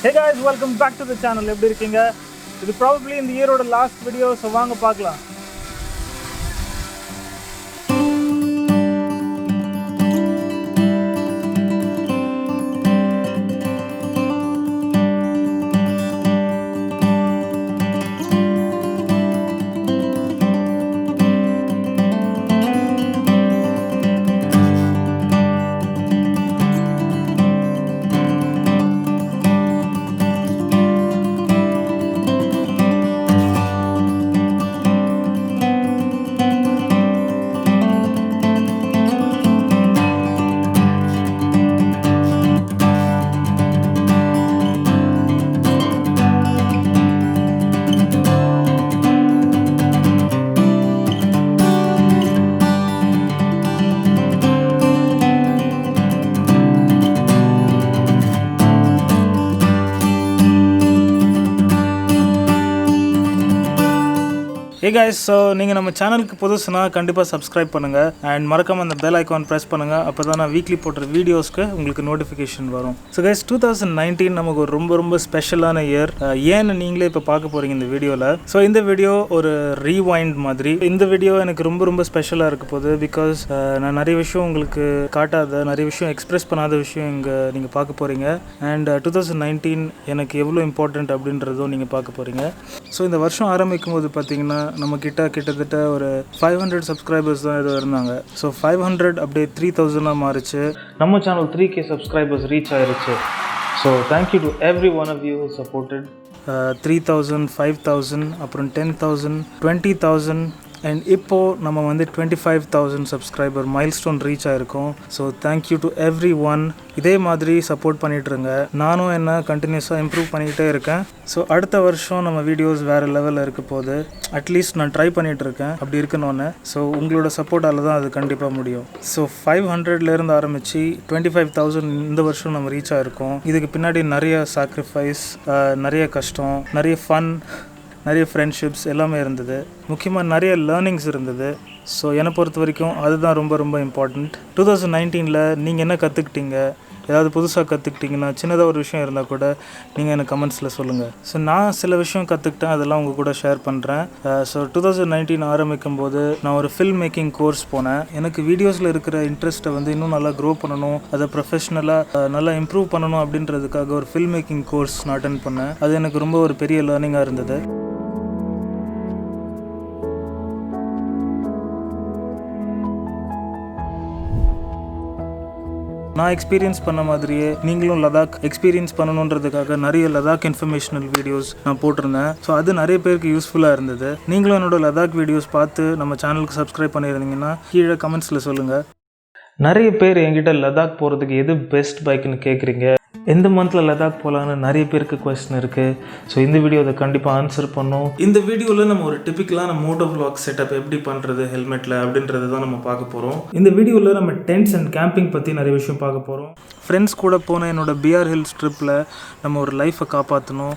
Hey guys, welcome back to the channel. எப்படி இருக்கீங்க? இது probably இந்த இயரோட லாஸ்ட் வீடியோ, ஸோ வாங்க பார்க்கலாம். Hey guys, so நீங்கள் நம்ம சேனலுக்கு புதுசுனா கண்டிப்பாக சப்ஸ்கிரைப் பண்ணுங்கள் அண்ட் மறக்காமல் அந்த பெல் ஐக்கான் ப்ரெஸ் பண்ணுங்கள். அப்போ தான் நான் வீக்லி போடுற வீடியோஸ்க்கு உங்களுக்கு நோட்டிஃபிகேஷன் வரும். ஸோ கைஸ் 2019 நமக்கு ஒரு ரொம்ப ஸ்பெஷலான இயர். ஏன்னு நீங்களே இப்போ பார்க்க போகிறீங்க இந்த வீடியோவில். ஸோ இந்த வீடியோ ஒரு ரீவைண்ட் மாதிரி. இந்த வீடியோ எனக்கு ரொம்ப ஸ்பெஷலாக இருக்க போகுது. பிகாஸ் நான் நிறைய விஷயம் உங்களுக்கு காட்டாத, நிறைய விஷயம் எக்ஸ்பிரஸ் பண்ணாத விஷயம் இங்கே நீங்கள் பார்க்க போகிறீங்க. அண்ட் 2019 எனக்கு எவ்வளோ இம்பார்ட்டண்ட் அப்படின்றதும் நீங்கள் பார்க்க போகிறீங்க. ஸோ இந்த வருஷம் ஆரம்பிக்கும் போது பார்த்தீங்கன்னா நம்ம கிட்டத்தட்ட ஒரு 500 சப்ஸ்கிரைபர்ஸ் தான் ஏதோ இருந்தாங்க. ஸோ 500 அப்படியே 3000 மாறிச்சு. நம்ம சேனல் 3K சப்ஸ்கிரைபர்ஸ் ரீச் ஆயிருச்சு. So thank you to every one of you who supported. 3000, 5000, அப்புறம் 10,000, 20,000 அண்ட் இப்போது நம்ம வந்து 25,000 சப்ஸ்கிரைபர் மைல்ஸ்டோன் ரீச் ஆகிருக்கோம். So thank you to every one. இதே மாதிரி சப்போர்ட் பண்ணிகிட்ருங்க. நானும் என்ன கண்டினியூஸாக இம்ப்ரூவ் பண்ணிக்கிட்டே இருக்கேன். ஸோ அடுத்த வருஷம் நம்ம வீடியோஸ் வேறு லெவலில் இருக்க போது. அட்லீஸ்ட் நான் ட்ரை பண்ணிகிட்ருக்கேன் அப்படி இருக்கணும்னு. ஸோ உங்களோட சப்போர்ட்டால் தான் அது கண்டிப்பாக முடியும். ஸோ 500லேருந்து ஆரம்பித்து 25,000 இந்த வருஷம் நம்ம ரீச் ஆகிருக்கோம். இதுக்கு பின்னாடி நிறைய சாக்ரிஃபைஸ், நிறைய கஷ்டம், நிறைய ஃபன், நிறைய ஃப்ரெண்ட்ஷிப்ஸ் எல்லாமே இருந்தது. முக்கியமாக நிறைய லேர்னிங்ஸ் இருந்தது. ஸோ என்னை பொறுத்த வரைக்கும் அதுதான் ரொம்ப இம்பார்ட்டண்ட். 2019 நீங்கள் என்ன கற்றுக்கிட்டீங்க, ஏதாவது புதுசாக கற்றுக்கிட்டிங்கன்னா, சின்னதாக ஒரு விஷயம் இருந்தால் கூட நீங்கள் எனக்கு கமெண்ட்ஸில் சொல்லுங்கள். ஸோ நான் சில விஷயம் கற்றுக்கிட்டேன், அதெல்லாம் உங்கள் கூட ஷேர் பண்ணுறேன். ஸோ 2019 ஆரம்பிக்கும் போது நான் ஒரு ஃபில்ம் மேக்கிங் கோர்ஸ் போனேன். எனக்கு வீடியோஸில் இருக்கிற இன்ட்ரெஸ்ட்டை வந்து இன்னும் நல்லா க்ரோ பண்ணணும், அதை ப்ரொஃபஷ்னலாக நல்லா இம்ப்ரூவ் பண்ணணும் அப்படின்றதுக்காக ஒரு ஃபில்ம் மேக்கிங் கோர்ஸ் நான் அட்டென்ட் பண்ணேன். அது எனக்கு ரொம்ப ஒரு பெரிய லேர்னிங்காக இருந்தது. நான் எக்ஸ்பீரியன்ஸ் பண்ண மாதிரியே நீங்களும் லடாக் எக்ஸ்பீரியன்ஸ் பண்ணணுன்றதுக்காக நிறைய லடாக் இன்ஃபர்மேஷனல் வீடியோஸ் நான் போட்டிருந்தேன். ஸோ அது நிறைய பேருக்கு யூஸ்ஃபுல்லாக இருந்தது. நீங்களும் என்னோட லடாக் வீடியோஸ் பார்த்து நம்ம சேனலுக்கு சப்ஸ்கிரைப் பண்ணியிருந்தீங்கன்னா கீழே கமெண்ட்ஸில் சொல்லுங்கள். நிறைய பேர் என்கிட்ட லடாக் போகிறதுக்கு எது பெஸ்ட் பைக்குன்னு கேட்குறீங்க. எந்த மந்தில் லடாக் போகலான்னு நிறைய பேருக்கு கொஸ்டின் இருக்குது. ஸோ இந்த வீடியோ அதை கண்டிப்பாக ஆன்சர் பண்ணோம். இந்த வீடியோவில் நம்ம ஒரு டிப்பிக்கலான மோட்டோ விளாக் செட்டப் எப்படி பண்ணுறது ஹெல்மெட்டில் அப்படின்றது தான் நம்ம பார்க்க போகிறோம். இந்த வீடியோவில் நம்ம டென்ட்ஸ் அண்ட் கேம்பிங் பற்றி நிறைய விஷயம் பார்க்க போகிறோம். ஃப்ரெண்ட்ஸ் கூட போன என்னோட பிஆர் ஹில்ஸ் ட்ரிப்பில் நம்ம ஒரு லைஃப்பை காப்பாற்றணும்.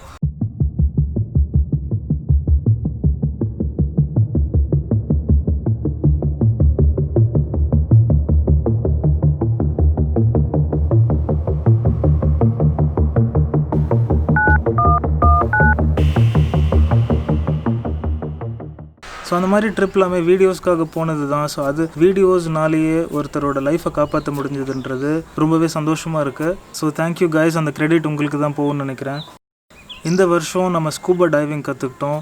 ஸோ அந்த மாதிரி ட்ரிப் எல்லாமே வீடியோஸ்க்காக போனது தான். ஸோ அது வீடியோஸ்னாலேயே ஒருத்தரோட லைஃப்பை காப்பாற்ற முடிஞ்சதுன்றது ரொம்பவே சந்தோஷமாக இருக்குது. So thank you guys. அந்த கிரெடிட் உங்களுக்கு தான் போகும்னு நினைக்கிறேன். இந்த வருஷம் நம்ம ஸ்கூபா டைவிங் கற்றுக்கிட்டோம்.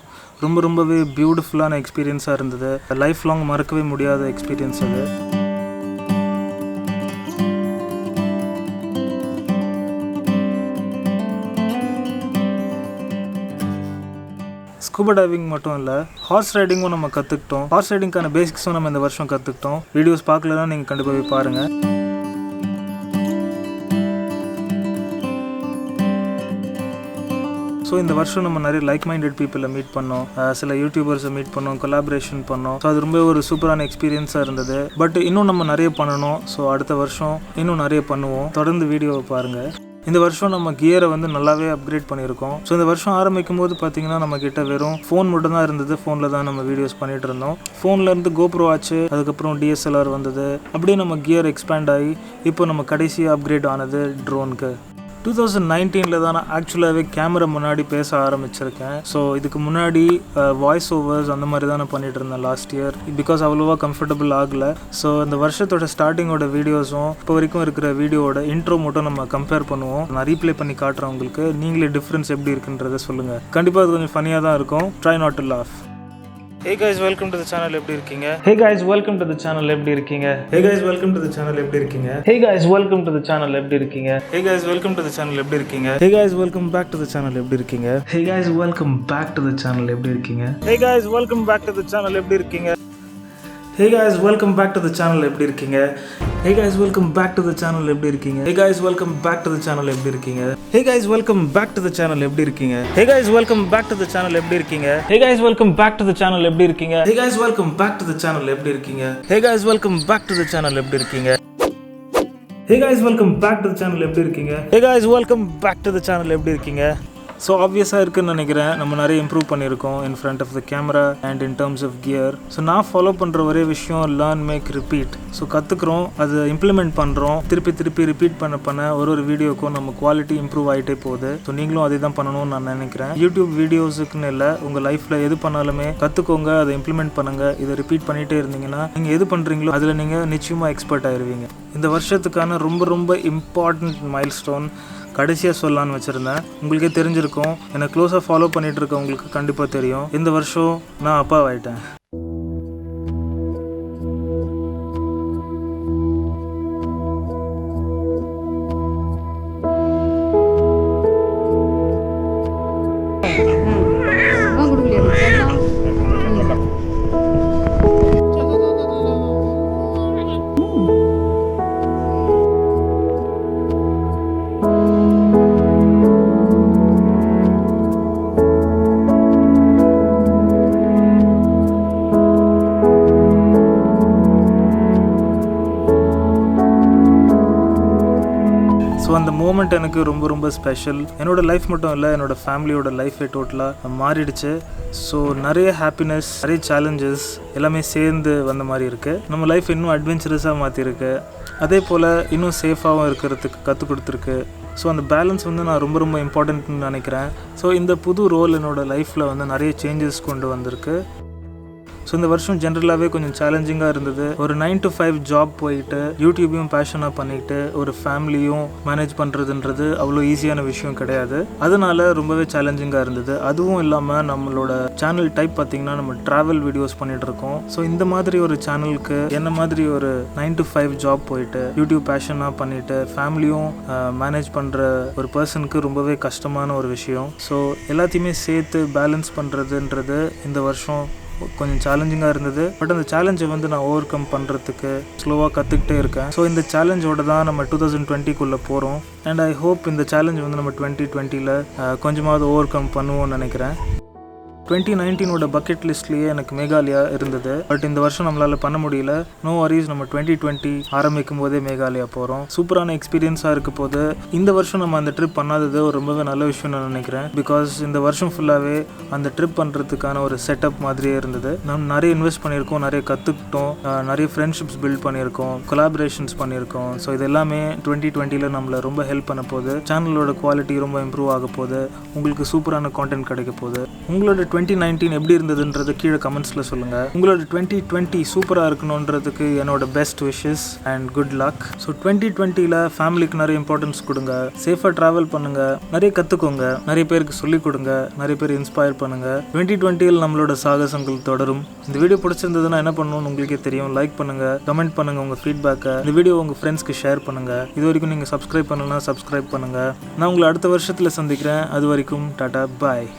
ரொம்பவே பியூட்டிஃபுல்லான எக்ஸ்பீரியன்ஸாக இருந்தது. லைஃப் லாங் மறக்கவே முடியாத எக்ஸ்பீரியன்ஸ் அது. ஸ்கூபா டைவிங் மட்டும் இல்லை, ஹார்ஸ் ரைடிங்கும் நம்ம கற்றுக்கிட்டோம். ஹார்ஸ் ரைடிங்கான பேசிக்ஸும் நம்ம இந்த வருஷம் கற்றுக்கிட்டோம். வீடியோஸ் பார்க்கலன்னா நீங்கள் கண்டிப்பாக போய் பாருங்கள். ஸோ இந்த வருஷம் நம்ம நிறைய லைக் மைண்டட் பீப்புளை மீட் பண்ணோம், சில யூடியூபர்ஸை மீட் பண்ணோம், கொலாபரேஷன் பண்ணோம். ஸோ அது ரொம்ப ஒரு சூப்பரான எக்ஸ்பீரியன்ஸாக இருந்தது. பட் இன்னும் நம்ம நிறைய பண்ணணும். ஸோ அடுத்த வருஷம் இன்னும் நிறைய பண்ணுவோம். தொடர்ந்து வீடியோவை பாருங்கள். இந்த வருஷம் நம்ம கியரை வந்து நல்லாவே அப்கிரேட் பண்ணியிருக்கோம். ஸோ இந்த வருஷம் ஆரம்பிக்கும் போது பார்த்தீங்கன்னா நம்ம கிட்ட வெறும் ஃபோன் மட்டும் தான் இருந்தது. ஃபோனில் தான் நம்ம வீடியோஸ் பண்ணிட்டு இருந்தோம். ஃபோன்லேருந்து கோப்ரோ ஆச்சு, அதுக்கப்புறம் DSLR வந்தது. அப்படியே நம்ம கியர் எக்ஸ்பேண்ட் ஆகி இப்போ நம்ம கடைசியாக அப்கிரேட் ஆனது ட்ரோனுக்கு. 2019 தான் நான் ஆக்சுவலாகவே கேமரா முன்னாடி பேச ஆரம்பிச்சிருக்கேன். ஸோ இதுக்கு முன்னாடி வாய்ஸ் ஓவர்ஸ் அந்த மாதிரி தான் நான் பண்ணிட்டு இருந்தேன் லாஸ்ட் இயர். பிகாஸ் அவ்வளோவா கம்ஃபர்டபுள் ஆகலை. ஸோ இந்த வருஷத்தோட ஸ்டார்டிங்கோட வீடியோஸும் இப்போ வரைக்கும் இருக்கிற வீடியோட இன்ட்ரோ மட்டும் நம்ம கம்பேர் பண்ணுவோம். நான் ரீப்ளே பண்ணி காட்டுறேன் உங்களுக்கு. நீங்களே டிஃப்ரென்ஸ் எப்படி இருக்குன்றதை சொல்லுங்கள். கண்டிப்பாக அது கொஞ்சம் ஃபனியாக தான் இருக்கும். Try not to laugh. Hey guys, welcome to the channel. எப்படி இருக்கீங்க? Hey guys, welcome to the channel. எப்படி இருக்கீங்க? Hey guys, welcome to the channel. எப்படி இருக்கீங்க? Hey guys, welcome to the channel. எப்படி இருக்கீங்க? Hey guys, welcome to the channel. எப்படி இருக்கீங்க? Hey guys, welcome back to the channel. எப்படி இருக்கீங்க? Hey guys, welcome back to the channel. எப்படி இருக்கீங்க? Hey guys, welcome back to the channel. எப்படி இருக்கீங்க? Hey guys, welcome back to the channel. எப்படி இருக்கீங்க? Hey guys, welcome back to the channel. எப்படி இருக்கீங்க? Hey guys, welcome back to the channel. எப்படி இருக்கீங்க? Hey guys, welcome back to the channel. எப்படி இருக்கீங்க? Hey guys, welcome back to the channel. எப்படி இருக்கீங்க? Hey guys, welcome back to the channel. எப்படி இருக்கீங்க? Hey guys, welcome back to the channel. எப்படி இருக்கீங்க? Hey guys, welcome back to the channel. எப்படி இருக்கீங்க? Hey guys, welcome back to the channel. எப்படி இருக்கீங்க? Hey guys, welcome back to the channel. எப்படி இருக்கீங்க? ஸோ ஆப்வியஸாக இருக்குன்னு நினைக்கிறேன். நம்ம நிறைய இம்ப்ரூவ் பண்ணியிருக்கோம் in front of the camera and in terms of gear. So நான் ஃபாலோ பண்ணுற ஒரே விஷயம் லேர்ன் மேக் ரிப்பீட். ஸோ கற்றுக்குறோம், அது இம்ப்ளிமெண்ட் பண்ணுறோம், திருப்பி ரிப்பீட் பண்ண ஒரு வீடியோக்கும் நம்ம குவாலிட்டி இம்ப்ரூவ் ஆகிட்டே போகுது. ஸோ நீங்களும் அதே தான் பண்ணணும்னு நான் நினைக்கிறேன். யூடியூப் வீடியோஸுக்குன்னு இல்லை, உங்கள் லைஃப்பில் எது பண்ணாலுமே கற்றுக்கோங்க, அதை இம்ப்ளிமெண்ட் பண்ணுங்கள். இதை ரிப்பீட் பண்ணிகிட்டே இருந்தீங்கன்னா நீங்கள் எது பண்ணுறீங்களோ அதில் நீங்கள் நிச்சயமாக எக்ஸ்பர்ட் ஆயிடுவீங்க. இந்த வருஷத்துக்கான ரொம்ப இம்பார்ட்டண்ட் மைல்ஸ்டோன் கடைசியாக சொல்லலான்னு வச்சுருந்தேன். உங்களுக்கே தெரிஞ்சிருக்கும், என்னை க்ளோஸாக ஃபாலோ பண்ணிகிட்டு இருக்க உங்களுக்கு கண்டிப்பாக தெரியும். இந்த வருஷம் நான் அப்பாவாயிட்டேன். ஸோ அந்த மூமெண்ட் எனக்கு ரொம்ப ஸ்பெஷல். என்னோடய லைஃப் மட்டும் இல்லை, என்னோடய ஃபேமிலியோட லைஃபே டோட்டலாக மாறிடுச்சு. ஸோ நிறைய ஹாப்பினஸ், நிறைய சேலஞ்சஸ் எல்லாமே சேர்ந்து வந்த மாதிரி இருக்குது. நம்ம லைஃப் இன்னும் அட்வென்ச்சரஸாக மாற்றிருக்கு. அதே போல் இன்னும் சேஃபாகவும் இருக்கிறதுக்கு கற்றுக் கொடுத்துருக்கு. ஸோ அந்த பேலன்ஸ் நான் ரொம்ப இம்பார்ட்டன்ட்னு நினைக்கிறேன். ஸோ இந்த புது ரோல் என்னோடய லைஃப்பில் நிறைய சேஞ்சஸ் கொண்டு வந்திருக்கு. ஸோ இந்த வருஷம் ஜென்ரலாகவே கொஞ்சம் சேலஞ்சிங்காக இருந்தது. ஒரு 9 to 5 ஜாப் போயிட்டு யூடியூபையும் பேஷனாக பண்ணிவிட்டு ஒரு ஃபேமிலியும் மேனேஜ் பண்ணுறதுன்றது அவ்வளோ ஈஸியான விஷயம் கிடையாது. அதனால ரொம்பவே சேலஞ்சிங்காக இருந்தது. அதுவும் இல்லாமல் நம்மளோட சேனல் டைப் பார்த்திங்கன்னா நம்ம ட்ராவல் வீடியோஸ் பண்ணிகிட்ருக்கோம். ஸோ இந்த மாதிரி ஒரு சேனலுக்கு என்ன மாதிரி ஒரு 9 to 5 ஜாப் போயிட்டு யூடியூப் பேஷனாக பண்ணிவிட்டு ஃபேமிலியும் மேனேஜ் பண்ணுற ஒரு பர்சனுக்கு ரொம்பவே கஷ்டமான ஒரு விஷயம். ஸோ எல்லாத்தையுமே சேர்த்து பேலன்ஸ் பண்ணுறதுன்றது இந்த வருஷம் கொஞ்சம் சேலஞ்சிங்காக இருந்தது. பட் அந்த சேலஞ்சை நான் ஓவர் கம் பண்ணுறதுக்கு ஸ்லோவாக கற்றுக்கிட்டே இருக்கேன். ஸோ இந்த சேலஞ்சோட தான் நம்ம 2020க்குள்ளே போகிறோம். அண்ட் ஐ ஹோப் இந்த சேலஞ்ச் நம்ம 2020ல் கொஞ்சமாவது ஓவர் கம் பண்ணுவோம்னு நினைக்கிறேன். 2019 பக்கெட் லிஸ்ட்லேயே எனக்கு மேகாலயா இருந்தது. பட் இந்த வருஷம் நம்மளால் பண்ண முடியல. நோ வரிஸ், நம்ம 2020 ஆரம்பிக்கும் போதே மேகாலயா போகிறோம். சூப்பரான எக்ஸ்பீரியன்ஸாக இருக்க போது. இந்த வருஷம் நம்ம அந்த ட்ரிப் பண்ணாதது ஒரு ரொம்பவே நல்ல விஷயம் நான் நினைக்கிறேன். பிகாஸ் இந்த வருஷம் ஃபுல்லாகவே அந்த ட்ரிப் பண்ணுறதுக்கான ஒரு செட்டப் மாதிரியே இருந்தது. நம்ம நிறைய இன்வெஸ்ட் பண்ணியிருக்கோம், நிறைய கற்றுக்கிட்டோம், நிறைய ஃப்ரெண்ட்ஷிப்ஸ் பில்ட் பண்ணியிருக்கோம், கொலாபரேஷன்ஸ் பண்ணியிருக்கோம். ஸோ இது எல்லாமே 2020ல் நம்மளை ரொம்ப ஹெல்ப் பண்ண போகுது. சேனலோட குவாலிட்டி ரொம்ப இம்ப்ரூவ் ஆக போகுது. உங்களுக்கு சூப்பரான கான்டென்ட் கிடைக்க போகுது. உங்களோட 2019 எப்படி இருந்ததுன்றது கீழே கமெண்ட்ஸில் சொல்லுங்கள். உங்களோட 2020 சூப்பராக இருக்கணுன்றதுக்கு என்னோட best wishes and good luck. So 2020ல் ஃபேமிலிக்கு நிறைய இம்பார்ட்டன்ஸ் கொடுங்க, சேஃபாக ட்ராவல் பண்ணுங்கள், நிறைய கற்றுக்கோங்க, நிறைய பேருக்கு சொல்லிக் கொடுங்க, நிறைய பேர் இன்ஸ்பயர் பண்ணுங்கள். 2020ல் நம்மளோட சாகசங்கள் தொடரும். இந்த வீடியோ பிடிச்சிருந்ததுன்னா என்ன பண்ணணும்னு உங்களுக்கே தெரியும். லைக் பண்ணுங்கள், கமெண்ட் பண்ணுங்கள் உங்கள் ஃபீட்பேக்கை. இந்த வீடியோ உங்கள் ஃப்ரெண்ட்ஸ்க்கு ஷேர் பண்ணுங்கள். இது வரைக்கும் நீங்கள் சப்ஸ்கிரைப் பண்ணலன்னா சப்ஸ்கிரைப் பண்ணுங்கள். நான் உங்களை அடுத்த வருஷத்தில் சந்திக்கிறேன். அது வரைக்கும் டாடா, பாய்.